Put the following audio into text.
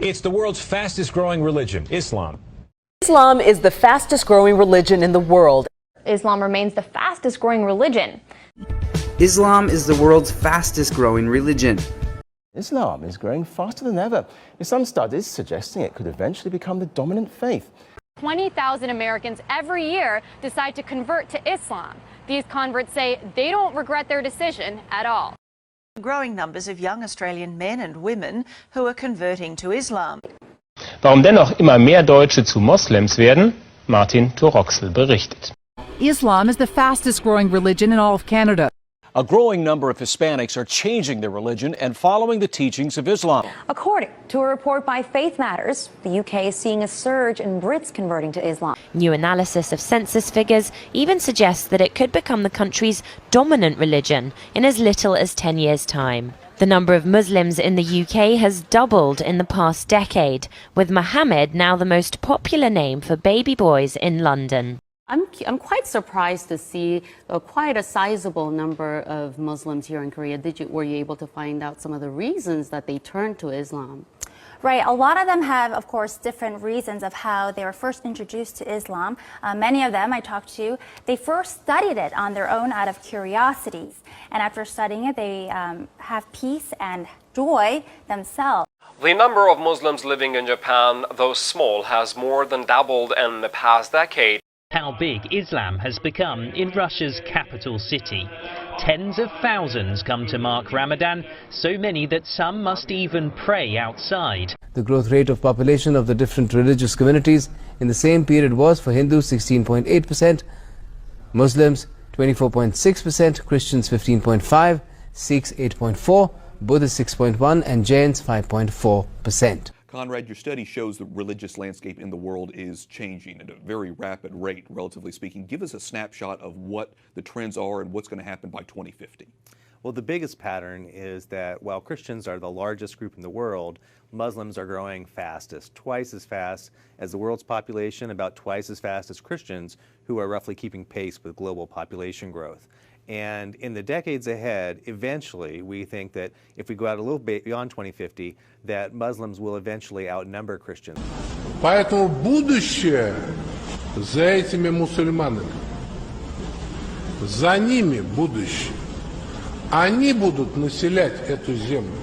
It's the world's fastest growing religion, Islam. Islam is the fastest growing religion in the world. Islam remains the fastest growing religion. Islam is the world's fastest growing religion. Islam is growing faster than ever, with some studies suggesting it could eventually become the dominant faith. 20,000 Americans every year decide to convert to Islam. These converts say they don't regret their decision at all. Growing numbers of young Australian men and women who are converting to Islam. Warum dennoch immer mehr Deutsche zu Moslems werden? Martin Toroxel berichtet. Islam is the fastest growing religion in all of Canada. A growing number of Hispanics are changing their religion and following the teachings of Islam. According to a report by Faith Matters, the UK is seeing a surge in Brits converting to Islam. New analysis of census figures even suggests that it could become the country's dominant religion in as little as 10 years' time. The number of Muslims in the UK has doubled in the past decade, with Mohammed now the most popular name for baby boys in London. I'm quite surprised to see quite a sizable number of Muslims here in Korea. Were you able to find out some of the reasons that they turned to Islam? Right. A lot of them have, of course, different reasons of how they were first introduced to Islam. Many of them I talked to, they first studied it on their own out of curiosity. And after studying it, they have peace and joy themselves. The number of Muslims living in Japan, though small, has more than doubled in the past decade. How big Islam has become in Russia's capital city. Tens of thousands come to mark Ramadan, so many that some must even pray outside. The growth rate of population of the different religious communities in the same period was for Hindus 16.8%, Muslims 24.6%, Christians 15.5%, Sikhs 8.4%, Buddhists 6.1%, and Jains 5.4%. Conrad, your study shows the religious landscape in the world is changing at a very rapid rate, relatively speaking. Give us a snapshot of what the trends are and what's going to happen by 2050. Well, the biggest pattern is that while Christians are the largest group in the world, Muslims are growing fastest, twice as fast as the world's population, about twice as fast as Christians, who are roughly keeping pace with global population growth. And in the decades ahead, eventually, we think that if we go out a little bit beyond 2050, that Muslims will eventually outnumber Christians. Поэтому будущее за этими мусульманами. За ними будущее. Они будут населять эту землю.